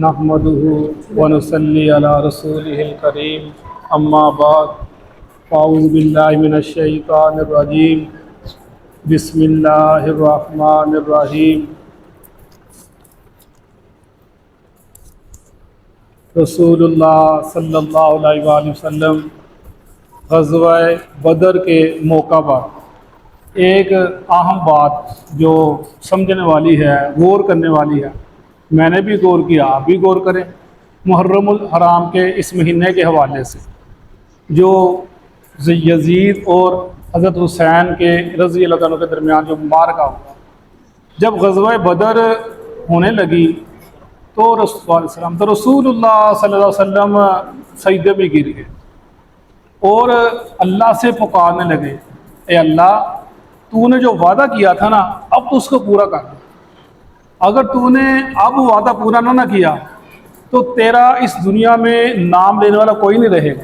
نحمده ونصلي على رسوله الكريم اما بعد اعوذ باللہ من الشیطان الرجیم بسم اللہ الرحمن الرحیم رسول اللہ صلی اللہ علیہ وآلہ وسلم غزوہ بدر کے موقع پر ایک اہم بات جو سمجھنے والی ہے، غور کرنے والی ہے، میں نے بھی غور کیا، آپ بھی غور کریں، محرم الحرام کے اس مہینے کے حوالے سے جو یزید اور حضرت حسین کے رضی اللہ عنہ کے درمیان جو معرکہ ہوا، جب غزوہ بدر ہونے لگی تو رسول اللہ صلی اللہ علیہ وسلم سجدے میں گر گئے اور اللہ سے پکارنے لگے، اے اللہ تو نے جو وعدہ کیا تھا نا، اب تو اس کو پورا کر دے، اگر تو نے اب وعدہ پورا نہ کیا تو تیرا اس دنیا میں نام لینے والا کوئی نہیں رہے گا۔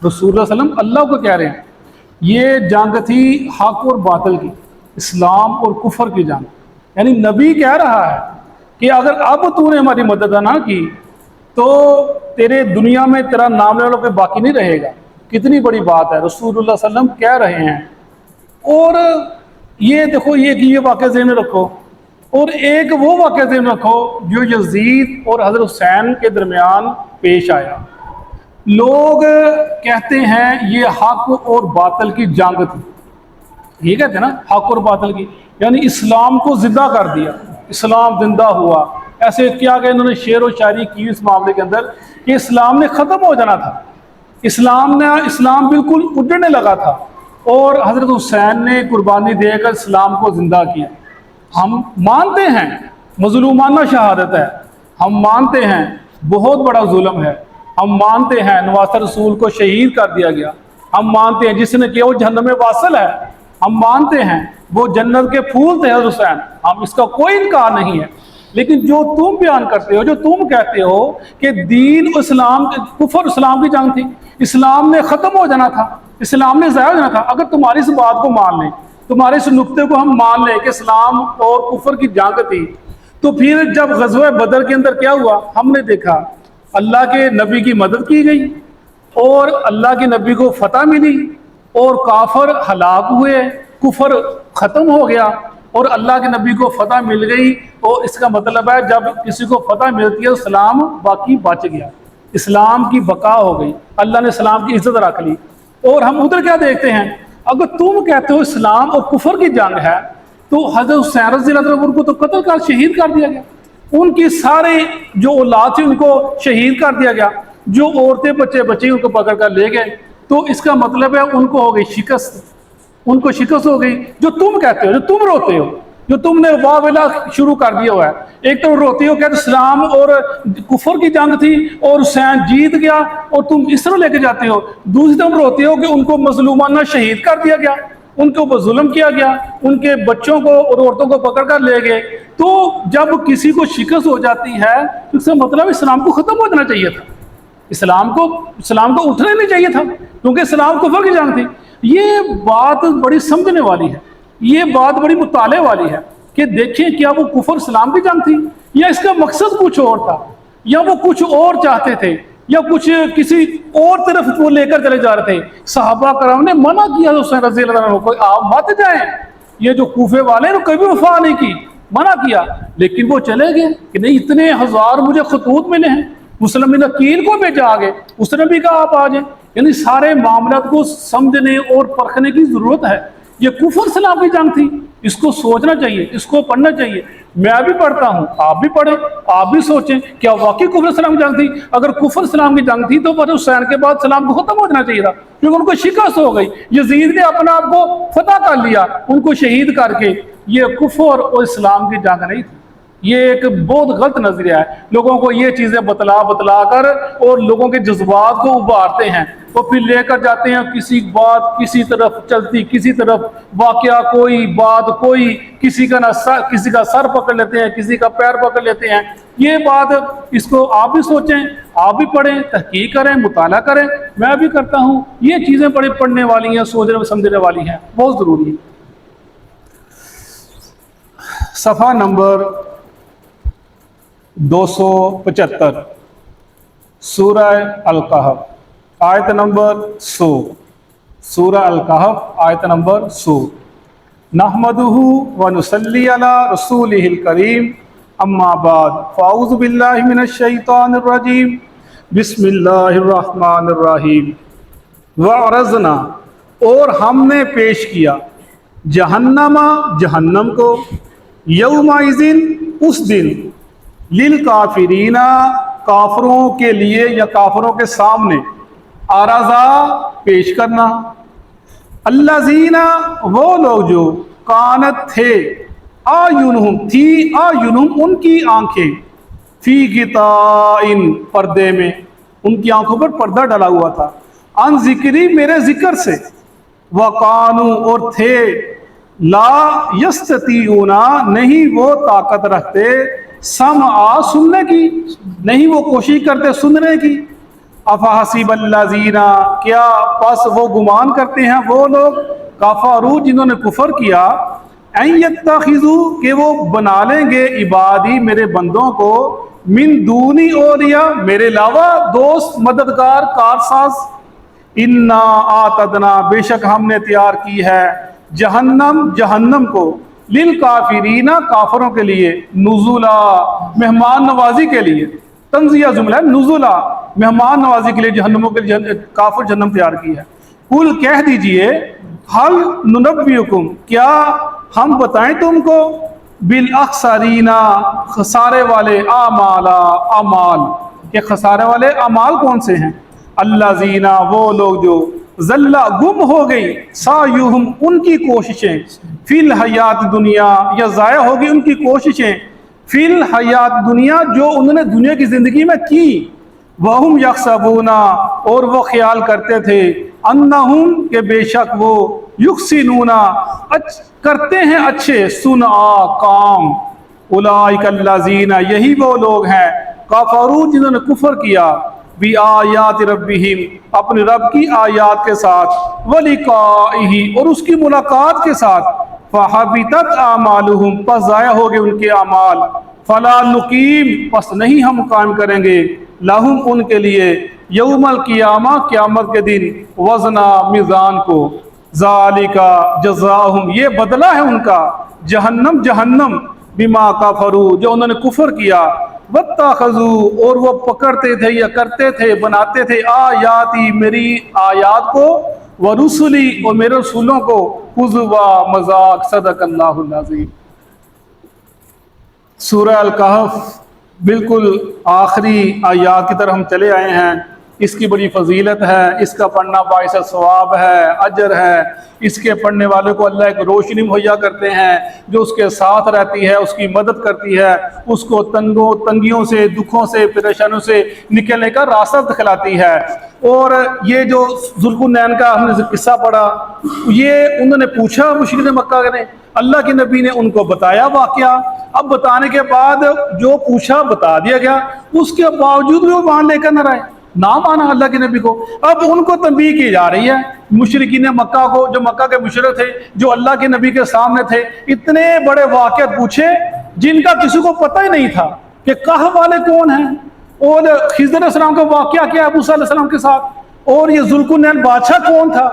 رسول اللہ صلی اللہ علیہ وسلم اللہ کو کہہ رہے ہیں، یہ جنگ تھی حق اور باطل کی، اسلام اور کفر کی جنگ، یعنی نبی کہہ رہا ہے کہ اگر اب تو نے ہماری مدد نہ کی تو تیرے دنیا میں تیرا نام لینے والا کوئی باقی نہیں رہے گا۔ کتنی بڑی بات ہے، رسول اللہ صلی اللہ علیہ وسلم کہہ رہے ہیں۔ اور یہ دیکھو، یہ واقعہ ذہن میں رکھو، اور ایک وہ واقعہ ذہن میں رکھو جو یزید اور حضرت حسین کے درمیان پیش آیا۔ لوگ کہتے ہیں یہ حق اور باطل کی جنگ تھی، یہ کہتے ہیں نا حق اور باطل کی، یعنی اسلام کو زندہ کر دیا، اسلام زندہ ہوا۔ ایسے کیا کہ انہوں نے شعر و شاعری کی اس معاملے کے اندر کہ اسلام نے ختم ہو جانا تھا، اسلام بالکل اجڑنے لگا تھا، اور حضرت حسین نے قربانی دے کر اسلام کو زندہ کیا۔ ہم مانتے ہیں مظلومانہ شہادت ہے، ہم مانتے ہیں بہت بڑا ظلم ہے، ہم مانتے ہیں نواسہ رسول کو شہید کر دیا گیا، ہم مانتے ہیں جس نے کیا وہ جہنم میں واصل ہے، ہم مانتے ہیں وہ جنت کے پھول تھے حضرت حسین، ہم اس کا کوئی انکار نہیں ہے۔ لیکن جو تم بیان کرتے ہو، جو تم کہتے ہو کہ دین اسلام، کفر اسلام کی جنگ تھی، اسلام نے ختم ہو جانا تھا، اسلام نے ضائع ہو جانا تھا، اگر تمہاری اس بات کو مان لیں، تمہارے اس نقطے کو ہم مان لیں کہ اسلام اور کفر کی جنگ تھی، تو پھر جب غزوہ بدر کے اندر کیا ہوا، ہم نے دیکھا اللہ کے نبی کی مدد کی گئی اور اللہ کے نبی کو فتح ملی اور کافر ہلاک ہوئے، کفر ختم ہو گیا اور اللہ کے نبی کو فتح مل گئی۔ اور اس کا مطلب ہے جب کسی کو فتح ملتی ہے اسلام باقی بچ گیا، اسلام کی بقا ہو گئی، اللہ نے اسلام کی عزت رکھ لی۔ اور ہم ادھر کیا دیکھتے ہیں، اگر تم کہتے ہو اسلام اور کفر کی جنگ ہے تو حضرت حسین رضی اللہ عنہ کو تو قتل کر شہید کر دیا گیا، ان کی سارے جو اولاد تھی ان کو شہید کر دیا گیا، جو عورتیں بچے ان کو پکڑ کر لے گئے، تو اس کا مطلب ہے ان کو ہو گئی شکست، ان کو شکست ہو گئی۔ جو تم کہتے ہو، جو تم روتے ہو، جو تم نے واہ ولا شروع کر دیا ہوا ہے، ایک تو روتے ہو کہ اسلام اور کفر کی جنگ تھی اور حسین جیت گیا اور تم اس طرح لے کے جاتے ہو، دوسری طرف روتے ہو کہ ان کو مظلومانہ شہید کر دیا گیا، ان کے اوپر ظلم کیا گیا، ان کے بچوں کو اور عورتوں کو پکڑ کر لے گئے۔ تو جب کسی کو شکست ہو جاتی ہے تو اس کا مطلب اسلام کو ختم ہو جانا چاہیے تھا، اسلام کو اٹھنا نہیں چاہیے تھا، کیونکہ اسلام کفر کی جنگ تھی۔ یہ بات بڑی سمجھنے والی ہے، یہ بات بڑی مطالعے والی ہے کہ دیکھیں کیا وہ کفر اسلام کی جنگ تھی یا اس کا مقصد کچھ اور تھا، یا وہ کچھ اور چاہتے تھے، یا کچھ کسی اور طرف وہ لے کر چلے جا رہے تھے۔ صحابہ کرام نے منع کیا حسین رضی اللہ عنہ کو، آپ مت جائیں، یہ جو کوفے والے ہیں کبھی وفا نہیں کی، منع کیا، لیکن وہ چلے گئے کہ نہیں اتنے ہزار مجھے خطوط ملے ہیں، مسلم وکیل کو بھیجا آگے، اس نے بھی کہا آپ آ جائیں۔ یعنی سارے معاملات کو سمجھنے اور پرکھنے کی ضرورت ہے۔ یہ کفر اسلام کی جنگ تھی، اس کو سوچنا چاہیے، اس کو پڑھنا چاہیے، میں بھی پڑھتا ہوں، آپ بھی پڑھیں، آپ بھی سوچیں کیا واقعی کفر اسلام کی جنگ تھی؟ اگر کفر اسلام کی جنگ تھی تو پھر حسین کے بعد اسلام کو ختم ہو جانا چاہیے تھا، کیونکہ ان کو شکست ہو گئی، یزید نے اپنا آپ کو فتح کر لیا ان کو شہید کر کے۔ یہ کفر اور اسلام کی جنگ نہیں تھی، یہ ایک بہت غلط نظریہ ہے۔ لوگوں کو یہ چیزیں بتلا کر اور لوگوں کے جذبات کو ابھارتے ہیں، وہ پھر لے کر جاتے ہیں کسی بات کسی طرف چلتی، کسی طرف واقعہ کوئی بات کوئی، کسی کا سر پکڑ لیتے ہیں، کسی کا پیر پکڑ لیتے ہیں۔ یہ بات، اس کو آپ بھی سوچیں، آپ بھی پڑھیں، تحقیق کریں، مطالعہ کریں، میں بھی کرتا ہوں۔ یہ چیزیں بڑی پڑھنے والی ہیں، سوچنے سمجھنے والی ہیں، بہت ضروری ہے۔ صفحہ نمبر 275 سورہ الکہف آیت نمبر 100 سورہ الکہف آیت نمبر 100 نحمدہ ونصلی علی رسولہ الکریم اما بعد فاعوذ باللہ من الشیطان الرجیم بسم اللہ الرحمن الرحیم وعرضنا اور ہم نے پیش کیا جہنم کو یومئذ اس دن للکافرین کافروں کے لیے یا کافروں کے سامنے عرضا پیش کرنا الذین وہ لوگ جو کانت تھے آیونہم ان کی آنکھیں فی غطاء پردے میں ان کی آنکھوں پر پردہ ڈلا ہوا تھا عن ذکری میرے ذکر سے وقانو اور تھے لا یستطیعون نہیں وہ طاقت رکھتے سمع سننے کی نہیں وہ کوشش کرتے سننے کی افحسب الذین کیا پس وہ گمان کرتے ہیں وہ لوگ کفروا جنہوں نے کفر کیا ان یتخذوا کہ وہ بنا لیں گے عبادی میرے بندوں کو من دونی اولیاء میرے علاوہ دوست مددگار کارساز انا آتدنا بے شک ہم نے تیار کی ہے جہنم کو للکافرین کافروں کے لیے نزلا مہمان نوازی کے لیے تنزیہ جملہ ہے نزلا مہمان نوازی کے لیے جہنموں کے لیے کافر جہنم تیار کی ہے قل کہہ دیجئے حل ننبئکم کیا ہم بتائیں تم کو بالاخسرین خسارے والے اعمال کہ خسارے والے اعمال کون سے ہیں الذین وہ لوگ جو ضل گم ہو گئی سعیہم ان کی کوششیں فی الحیات دنیا یا ضائع ہوگی ان کی کوششیں فی الحیات دنیا جو انہوں نے دنیا کی زندگی میں کی وہم یحسبون اور وہ خیال کرتے تھے انہم کہ بے شک وہ یحسنون کرتے ہیں اچھے صنعا کام اولئک الذین یہی وہ لوگ ہیں کفروا جنہوں نے کفر کیا بآیات ربہم اپنے رب کی آیات کے ساتھ ولقائہ اور اس کی ملاقات کے ساتھ فحبطت اعمالہم پس ضائع ہو گئے ان کے اعمال فلا نقیم پس نہیں ہم قائم کریں گے لہم ان کے لیے یوم القیامہ قیامت کے دن وزنا میزان کو ذالک جزاؤہم یہ بدلہ ہے ان کا جہنم بما کفروا جو انہوں نے کفر کیا واتخذوا اور وہ پکڑتے تھے یا کرتے تھے بناتے تھے آیاتی میری آیات کو ورسلی اور میرے رسولوں کو ہزوا مذاق صدق اللہ العظیم سورہ الکہف بالکل آخری آیات کی طرف ہم چلے آئے ہیں اس کی بڑی فضیلت ہے اس کا پڑھنا باعث ثواب ہے اجر ہے اس کے پڑھنے والے کو اللہ ایک روشنی مہیا کرتے ہیں جو اس کے ساتھ رہتی ہے اس کی مدد کرتی ہے اس کو تنگیوں سے دکھوں سے پریشانیوں سے نکلنے کا راستہ دکھلاتی ہے اور یہ جو ذوالقرنین کا ہم نے قصہ پڑھا یہ انہوں نے پوچھا مشرکین مکہ نے اللہ کے نبی نے ان کو بتایا واقعہ اب بتانے کے بعد جو پوچھا بتا دیا گیا اس کے باوجود بھی وہ مان لے کر نہ رہے نہ مانا اللہ کے نبی کو اب ان کو تنبیہ کی جا رہی ہے مشرکین مکہ کو جو مکہ کے مشرک تھے جو اللہ کے نبی کے سامنے تھے اتنے بڑے واقعات پوچھے جن کا کسی کو پتہ ہی نہیں تھا کہ کہف والے کون ہیں اور خضر علیہ السلام کا واقعہ کیا ہے موسیٰ علیہ السلام کے ساتھ اور یہ ذوالقرنین بادشاہ کون تھا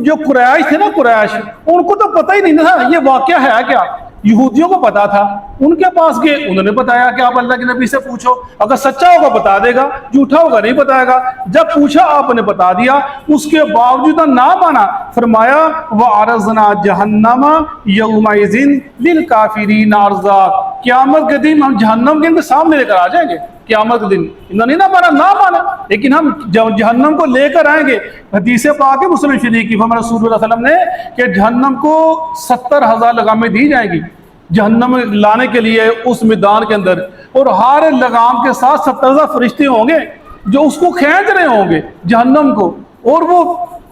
جو قریش تھے نا قریش ان کو تو پتہ ہی نہیں تھا یہ واقعہ ہے کیا یہودیوں کو پتا تھا ان کے پاس گئے انہوں نے بتایا کہ آپ اللہ کے نبی سے پوچھو اگر سچا ہوگا بتا دے گا جھوٹا ہوگا نہیں بتائے گا جب پوچھا آپ نے بتا دیا اس کے باوجود نہ مانا فرمایا وَعَرَضْنَا جَهَنَّمَ يَوْمَئِذٍ لِلْكَافِرِينَ عَرْضًا قیامت کے دن ہم جہنم کے ان کے سامنے لے کر آ جائیں گے قیامت کے دن انہوں نے نہ مانا لیکن ہم جہنم کو لے کر آئیں گے حدیث پاک ہے مسلم شریف کی فرمایا رسول اللہ صلی اللہ علیہ وسلم نے کہ جہنم کو 70,000 لگامیں دی جائیں گی جہنم لانے کے لیے اس میدان کے اندر اور ہر لگام کے ساتھ 70,000 فرشتے ہوں گے جو اس کو کھینچ رہے ہوں گے جہنم کو اور وہ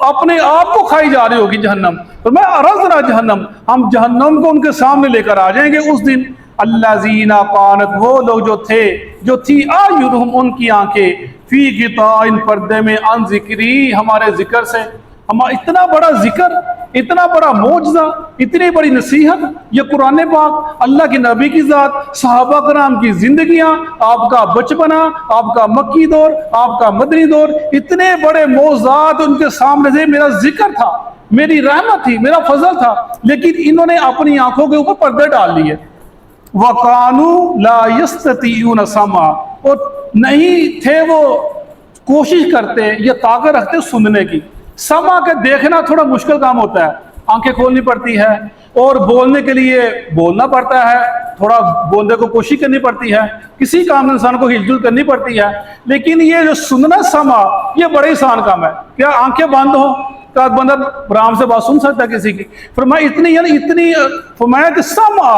اپنے آپ کو کھائی جا رہی ہوگی جہنم فرمایا عرضنا جہنم ہم جہنم کو ان کے سامنے لے کر آ جائیں گے اس دن الذین کانت وہ لوگ جو تھی اعینہم ان کی آنکھیں فی غطاء پردے میں عن ذکری ہمارے ذکر سے اتنا بڑا ذکر اتنا بڑا معجزہ، اتنی بڑی نصیحت، یہ قرآن پاک، اللہ کے نبی کی ذات، صحابہ کرام کی زندگیاں، آپ کا بچپنا، آپ کا مکی دور، آپ کا مدنی دور، اتنے بڑے معجزات ان کے سامنے سے میرا ذکر تھا، میری رحمت تھی، میرا فضل تھا، لیکن انہوں نے اپنی آنکھوں کے اوپر پردے ڈال لیے۔ وَقَانُوا لَا يَسْتَطِيعُونَ سَمْعًا، اور نہیں تھے وہ کوشش کرتے یا طاقت رکھتے سننے کی۔ سمع کے دیکھنا تھوڑا مشکل کام ہوتا ہے، آنکھیں کھولنی پڑتی ہے، اور بولنے کے لیے بولنا پڑتا ہے، تھوڑا بولنے کو کوشش کرنی پڑتی ہے، کسی کام میں انسان کو ہل جل کرنی پڑتی ہے، لیکن یہ جو سننا سمع، یہ بڑے آسان کام ہے۔ کیا آنکھیں بند ہو کا بندہ آرام سے بات سن سکتا ہے کسی کی؟ فرمایا اتنی فرمایا کہ سمع،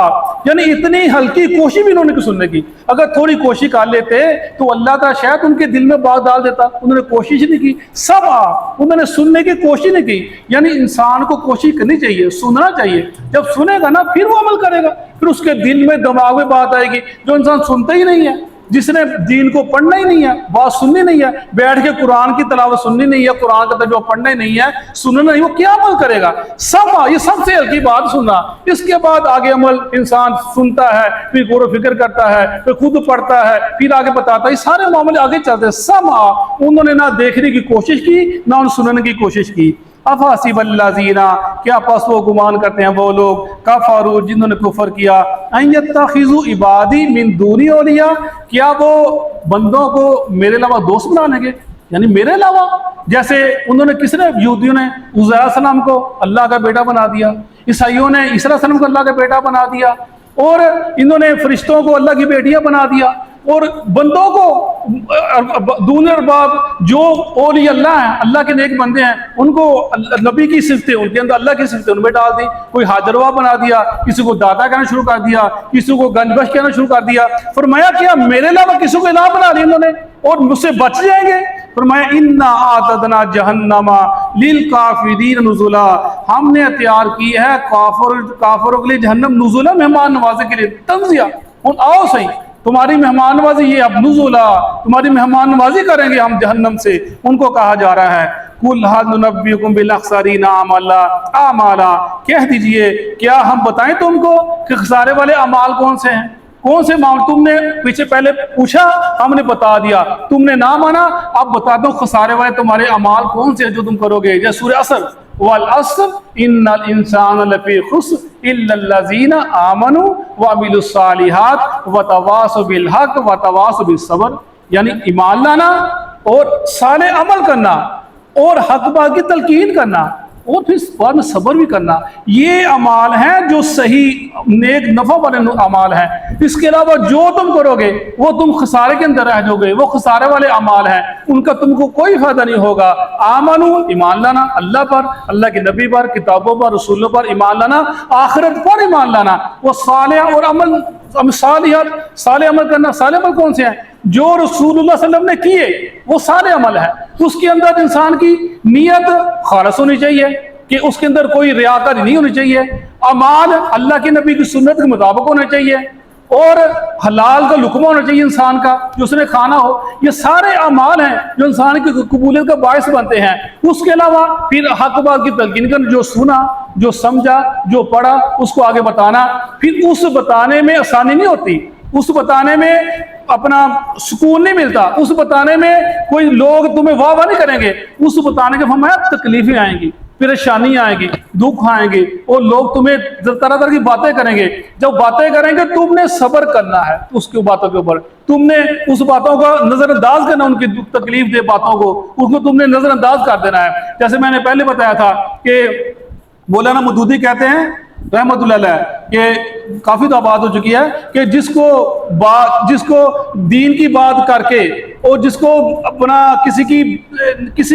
یعنی اتنی ہلکی کوشش بھی انہوں نے سننے کی۔ اگر تھوڑی کوشش کر لیتے تو اللہ تعالیٰ شاید ان کے دل میں بات ڈال دیتا، انہوں نے کوشش نہیں کی۔ سمع، انہوں نے سننے کی کوشش نہیں کی۔ یعنی انسان کو کوشش کرنی چاہیے، سننا چاہیے، جب سنے گا نا پھر وہ عمل کرے گا، پھر اس کے دل میں دماغ میں بات آئے گی۔ جو انسان سنتا ہی نہیں ہے، جس نے دین کو پڑھنا ہی نہیں ہے، بات سننی نہیں ہے، بیٹھ کے قرآن کی تلاوت سننی نہیں ہے، قرآن کا ترجمہ پڑھنا ہی نہیں ہے، سننا نہیں، وہ کیا عمل کرے گا؟ سمع، یہ سب سے ہلکی بات سننا۔ اس کے بعد آگے عمل، انسان سنتا ہے، پھر غور و فکر کرتا ہے، پھر خود پڑھتا ہے، پھر آگے بتاتا ہے، یہ سارے معاملے آگے چلتے ہیں۔ سمع، انہوں نے نہ دیکھنے کی کوشش کی، نہ ان سننے کی کوشش کی۔ افحسب الذین، کیا پس وہ گمان کرتے ہیں وہ لوگ، کفروا، جنہوں نے کفر کیا، ان یتخذوا عبادی من دونی اولیاء، کیا وہ بندوں کو میرے علاوہ دوست بنا لیں گے؟ یعنی میرے علاوہ، جیسے انہوں نے کس نے، یہودیوں نے عزیر علیہ السلام کو اللہ کا بیٹا بنا دیا، عیسائیوں نے عیسی علیہ السلام کو اللہ کا بیٹا بنا دیا، اور انہوں نے فرشتوں کو اللہ کی بیٹیاں بنا دیا، اور بندوں کو دون ارباب جو اولیاء اللہ ہیں، اللہ کے نیک بندے ہیں، ان کو نبی کی صفتیں، ان کے اندر اللہ کی صفتیں ان میں ڈال دی۔ کوئی حاضروا بنا دیا، کسی کو دادا کہنا شروع کر دیا، کسی کو گنج بخش کہنا شروع کر دیا۔ فرمایا کیا میرے علاوہ کسی کو الہ بنا دیا انہوں نے، اور مجھ سے بچ جائیں گے؟ فرمایا انا اعتدنا جہنم للکافرین نزلا، ہم نے تیار کی ہے کافروں کے لیے جہنم، نزلا مہمان نوازی کے لیے، تنزیہ، آؤ صحیح تمہاری مہمان نوازی، یہ اب نزلا، تمہاری مہمان نوازی کریں گے ہم جہنم سے۔ ان کو کہا جا رہا ہے قل هل ننبئکم بالاخسرین اعمالا، کہہ دیجئے کیا ہم بتائیں تم کو کہ خسارے والے اعمال کون سے ہیں؟ کون سے معامل؟ تم نے پیچھے پہلے پوچھا، ہم نے بتا دیا، تم نے نہ مانا، اب بتا دو خسارے والے تمہارے اعمال کون سے ہیں جو تم کرو گے۔ جیسے سورہ عصر، والعصر ان الانسان لفی خسر الا الذین آمنوا وعملوا الصالحات وتواصوا بالحق وتواصوا بالصبر، یعنی ایمان لانا اور صالح عمل کرنا اور حق بات کی تلقین کرنا اور پھر بعد میں صبر بھی کرنا، یہ اعمال ہیں جو صحیح نیک نفع والے اعمال ہیں۔ اس کے علاوہ جو تم کرو گے وہ تم خسارے کے اندر رہ جاؤ گے، وہ خسارے والے اعمال ہیں، ان کا تم کو کوئی فائدہ نہیں ہوگا۔ آمنو، ایمان لانا اللہ پر، اللہ کے نبی پر، کتابوں پر، رسولوں پر ایمان لانا، آخرت پر ایمان لانا، وہ صالح اور عمل صالحات، صالح عمل کرنا۔ صالح عمل کون سے ہیں؟ جو رسول اللہ صلی اللہ علیہ وسلم نے کیے وہ صالح عمل ہے۔ اس کے اندر انسان کی نیت خالص ہونی چاہیے کہ اس کے اندر کوئی ریاکاری نہیں ہونی چاہیے، اعمال اللہ کے نبی کی سنت کے مطابق ہونا چاہیے، اور حلال کا لقمہ ہونا چاہیے انسان کا جو اس نے کھانا ہو۔ یہ سارے اعمال ہیں جو انسان کی قبولیت کا باعث بنتے ہیں۔ اس کے علاوہ پھر حق بات کی تلقین کرنا، جو سنا، جو سمجھا، جو پڑھا، اس کو آگے بتانا۔ پھر اس بتانے میں آسانی نہیں ہوتی، اس بتانے میں اپنا سکون نہیں ملتا، اس بتانے میں کوئی لوگ تمہیں واہ واہ نہیں کریں گے، اس بتانے کے فرمایا تکلیفیں آئیں گی، پریشانی آئیں گی، دکھ آئیں گے، اور لوگ تمہیں طرح طرح کی باتیں کریں گے۔ جب باتیں کریں گے تم نے صبر کرنا ہے اس کی باتوں کے اوپر، تم نے اس باتوں کا نظر انداز کرنا، ان کی تکلیف دہ باتوں کو، اس کو تم نے نظر انداز کر دینا ہے۔ جیسے میں نے پہلے بتایا تھا کہ مولانا مودودی کہتے ہیں رحمت اللہ علیہ کہ کافی تو بات ہو چکی ہے کہ جس کو دین کی بات کر کے اور جس کو اپنا کسی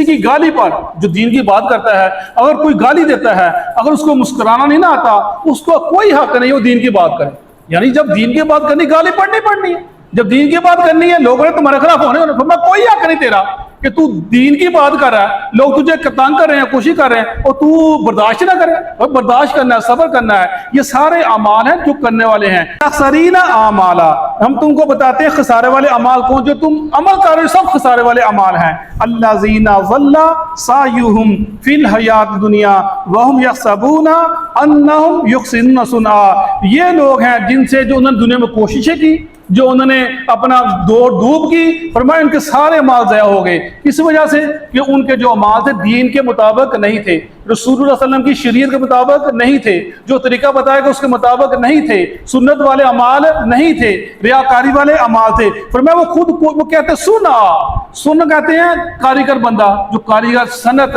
کی گالی پر، جو دین کی بات کرتا ہے اگر کوئی گالی دیتا ہے، اگر اس کو مسکرانا نہیں نہ آتا، اس کو کوئی حق نہیں وہ دین کی بات کرے۔ یعنی جب دین کی بات کرنی، گالی پڑھنی ہے، جب دین کی بات کرنی ہے، لوگوں نے تمہارے خلاف ہونے، کوئی حق نہیں تیرا کہ تو دین کی بات کر رہا ہے، لوگ تجھے تنگ کر رہے ہیں، کوشش کر رہے ہیں، اور تو برداشت نہ کرے؟ اور برداشت کرنا ہے، صبر کرنا ہے۔ یہ سارے اعمال ہیں جو کرنے والے ہیں۔ اخسرین اعمالا، ہم تم کو بتاتے ہیں خسارے والے اعمال کون، جو تم عمل کر رہے ہو سب خسارے والے اعمال ہیں۔ الذین ضل سعیہم فی الحیات الدنیا وہم یحسبون انہم یحسنون صنعا، یہ لوگ ہیں جن سے جو انہوں نے دنیا میں کوششیں کی، جو انہوں نے اپنا دوڑ دھوپ کی، فرمایا ان کے سارے مال ضائع ہو گئے۔ کس وجہ سے؟ کہ ان کے جو مال تھے دین کے مطابق نہیں تھے، رسول اللہ صلی اللہ علیہ وسلم کی شریعت کے مطابق نہیں تھے، جو طریقہ بتایا گیا اس کے مطابق نہیں تھے، سنت والے اعمال نہیں تھے، ریاکاری والے اعمال تھے۔ فرمایا وہ کہتے ہیں سنا کہتے ہیں کاریگر بندہ، جو کاریگر صنعت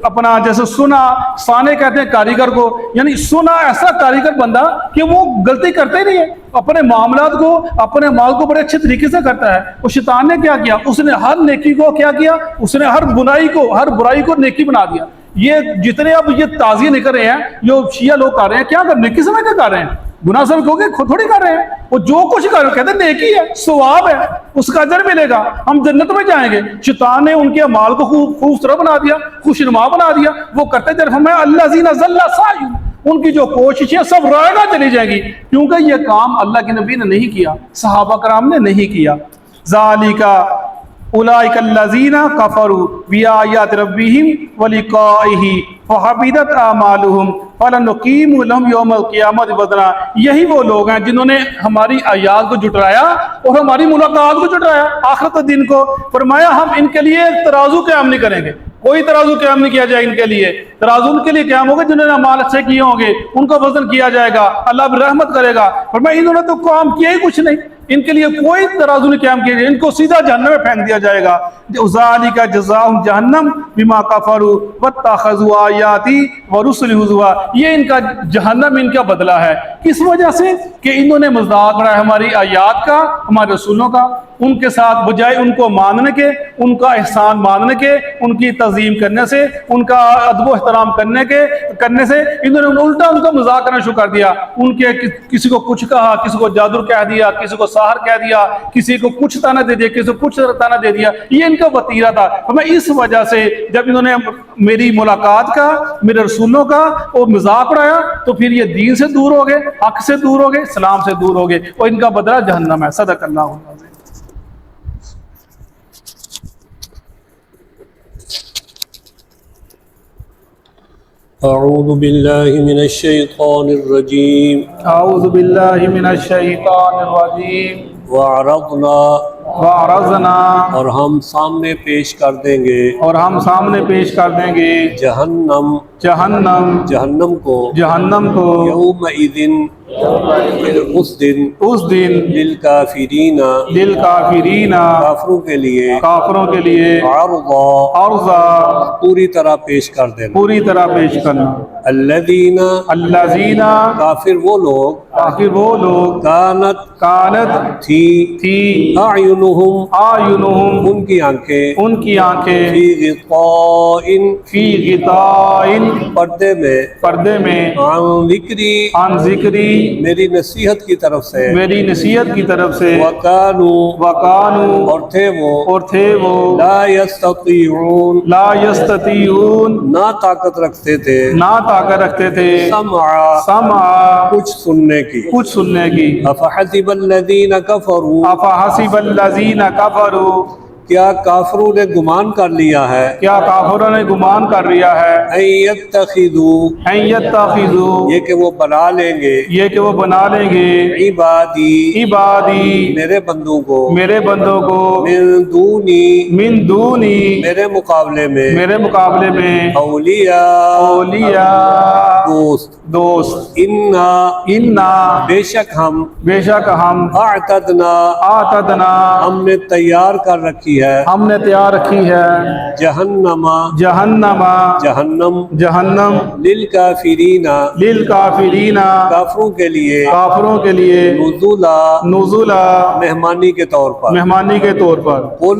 اپنا جیسے سنا سانے کہتے ہیں کاریگر کو، یعنی سنا ایسا کاریگر بندہ کہ وہ غلطی کرتے نہیں ہے، اپنے معاملات کو اپنے مال کو بڑے اچھے طریقے سے کرتا ہے۔ اور شیطان نے کیا کیا؟ اس نے ہر نیکی کو کیا کیا؟ اس نے ہر برائی کو نیکی بنا دیا۔ یہ جتنے اب یہ تعزیہ نہیں کر رہے ہیں، جو شیعہ لوگ کر رہے ہیں، کیا کر نیکی سمجھ کے کر رہے ہیں؟ گناہ سمجھ کے خود تھوڑی کر رہے ہیں، وہ جو کچھ کر رہے ہیں کہتے ہیں نیکی ہے، ثواب ہے، اس کا اجر ملے گا، ہم جنت میں جائیں گے۔ شیطان نے ان کے اعمال کو خوبصورت بنا دیا، خوشنما بنا دیا، وہ کرتے جب ہمیں الذین ضل سعیہم، ان کی جو کوششیں سب رائے گاہ چلی جائیں گی، کیونکہ یہ کام اللہ کے نبی نے نہیں کیا، صحابہ کرام نے نہیں کیا۔ ذالک اولئک الذین کفروا بآیات ربہم ولقائہ فحبطت اعمالہم فلنقیم لہم یوم القیامۃ وزنا، یہی وہ لوگ ہیں جنہوں نے ہماری آیات کو جھٹلایا اور ہماری ملاقات کو جھٹلایا، آخرت کے دن کو۔ فرمایا ہم ان کے لیے ترازو قائم نہیں کریں گے، کوئی ترازو قائم نہیں کیا جائے ان کے لیے، ترازو ان کے لیے قائم ہوگا جنہوں نے اعمال اچھے کیے ہوں گے، ان کو وزن کیا جائے گا، اللہ بھی رحمت کرے گا۔ فرمایا انہوں نے تو کام کیا ہی کچھ نہیں، ان کے لیے کوئی ترازو نہیں قائم کیا جائے، ان کو سیدھا جہنم میں پھینک دیا جائے گا۔ ذالک جزاؤہم جہنم بما کفروا واتخذوا آیاتی ورسلی ہزوا، یہ ان کا جہنم ان کا بدلہ ہے۔ کس وجہ سے؟ کہ انہوں نے مذاق اڑایا ہماری آیات کا، ہمارے رسولوں کا، ان کے ساتھ بجائے ان کو ماننے کے، ان کا احسان ماننے کے، ان کی تعظیم کرنے سے، ان کا ادب و احترام کرنے سے انہوں نے الٹا ان کا مذاق کرنا شروع کر دیا۔ ان کے کسی کو کچھ کہا، کسی کو جادو کہہ دیا، کسی کو ساحر کہہ دیا، کسی کو کچھ تانا دے دیا، کسی کو کچھ تانا دے دیا، یہ ان کا وتیرہ تھا۔ میں اس وجہ سے جب انہوں نے میری ملاقات کا، میرے رسولوں کا اور مذاق اڑایا تو پھر یہ دین سے دور ہو گئے، حق سے دور ہو گئے، اسلام سے دور ہو گئے، اور ان کا بدلہ جہنم ہے۔ صدق اللہ العظیم۔ اعوذ باللہ من الشیطان الرجیم، اعوذ باللہ من الشیطان الرجیم۔ وعرضنا، اور ہم سامنے پیش کر دیں گے، اور ہم سامنے پیش کر دیں گے جہنم کو، یومئذ، اس دن، للکافرین، کافروں کے لیے، عرضا، پوری طرح پیش کر دینا، الذین، کافر وہ لوگ، کانت، تھی، اعینہم، ان کی آنکھیں، فی غطاء، پردے میں، عن ذکری، میری نصیحت کی طرف سے، وکانو، اور تھے وہ، لا یستطیعون، نہ طاقت رکھتے تھے، سمع، کچھ سننے کی، افحسب الذین کفروا، کیا کافروں نے گمان کر لیا ہے، ان یتخذوا، یہ کہ وہ بنا لیں گے، عبادی، میرے بندوں کو، من دونی، میرے مقابلے میں، اولیاء، دوست، انا، بے شک ہم، اعتدنا، ہم نے تیار کر رکھی ہے، جہنم، للکافرین، کافروں کے لیے، نزلا، مہمانی کے طور پر، قل،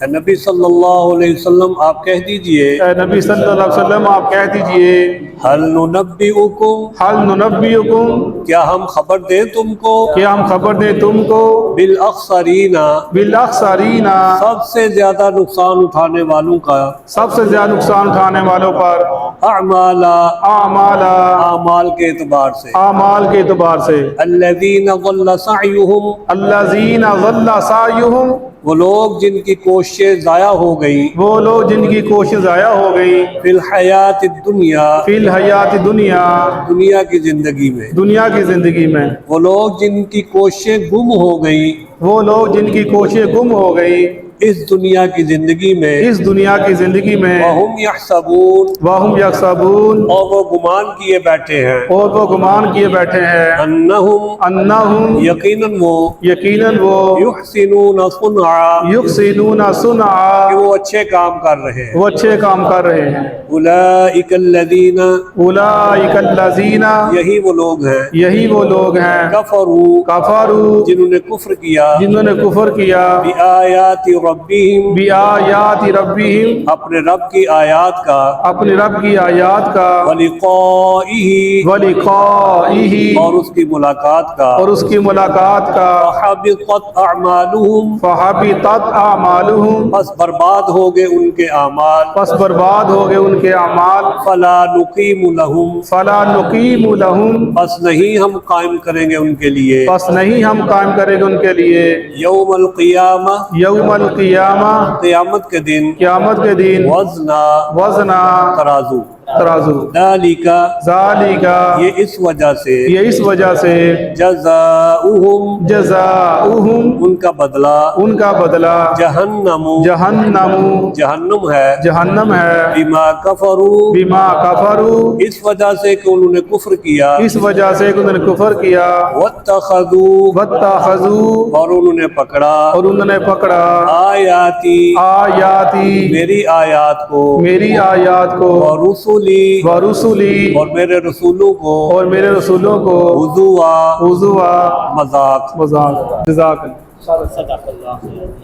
اے نبی صلی اللہ علیہ وسلم آپ کہہ دیجئے اے نبی صلی اللہ علیہ وسلم آپ کہہ دیجئے حل ننبئکم حل ننبئکم کیا ہم خبر دیں تم کو کیا ہم خبر دیں تم کو بالاخسرین بالاخسرین سب سے زیادہ نقصان اٹھانے والوں کا سب سے زیادہ نقصان اٹھانے والوں پر اعمالا اعمال اعمال کے اعتبار سے اعمال کے اعتبار سے الذین ضل سعیہم الذین ضل سعیہم وہ لوگ جن کی کوششیں ضائع ہو گئی وہ لوگ جن کی کوشش ضائع ہو گئی فی الحیات الدنیا فی الحیات دنیا دنیا کی زندگی میں دنیا کی زندگی میں وہ لوگ جن کی کوششیں گم ہو گئی وہ لوگ جن کی کوششیں گم ہو گئی اس دنیا کی زندگی میں اس دنیا کی زندگی میں وہم یحسبون وہم یکسبون اور وہ گمان کیے بیٹھے ہیں اور وہ گمان کیے بیٹھے ہیں انہم انہم یقیناً وہ یقیناً وہ یحسنون صنعا یحسنون کہ صنعا وہ اچھے کام کر رہے ہیں وہ اچھے کام کر رہے ہیں اولئک الذین اولئک الذین یہی وہ لوگ ہیں یہی وہ لوگ ہیں کفروا کفروا جنہوں نے کفر کیا جنہوں نے کفر کیا بآیات ربہم بآیات ربہم اپنے رب کی آیات کا اپنے رب کی آیات کا ولقائہ ولقائہ اور اس کی ملاقات کا اور اس کی ملاقات کا فحبطت اعمالہم فحبطت اعمالہم بس برباد ہو گئے ان کے اعمال پس برباد ہو گئے ان کے اعمال فلا نقیم لہم فلا نقیم لہم بس نہیں ہم قائم کریں گے ان کے لیے پس نہیں ہم قائم کریں گے ان کے لیے یوم القیامہ یوم القیامہ قیامت کے دن قیامت کے دن وزنا وزنا ترازو ترازو ذالکا ذالکا یہ اس وجہ سے یہ اس وجہ سے جزاؤہم جزاؤہم ان کا بدلہ ان کا بدلہ جہنم جہنم جہنم ہے جہنم ہے بما کفروا بما کفروا اس وجہ سے کہ انہوں نے کفر کیا اس وجہ سے کہ انہوں نے کفر کیا واتخذوا واتخذوا اور انہوں نے پکڑا اور انہوں نے پکڑا آیاتی آیاتی میری آیات کو میری آیات کو ورسلی ورسلی اور میرے رسولوں کو اور میرے رسولوں کو ہزوا حضوا مذاق مذاق جزاک اللہ صدق اللہ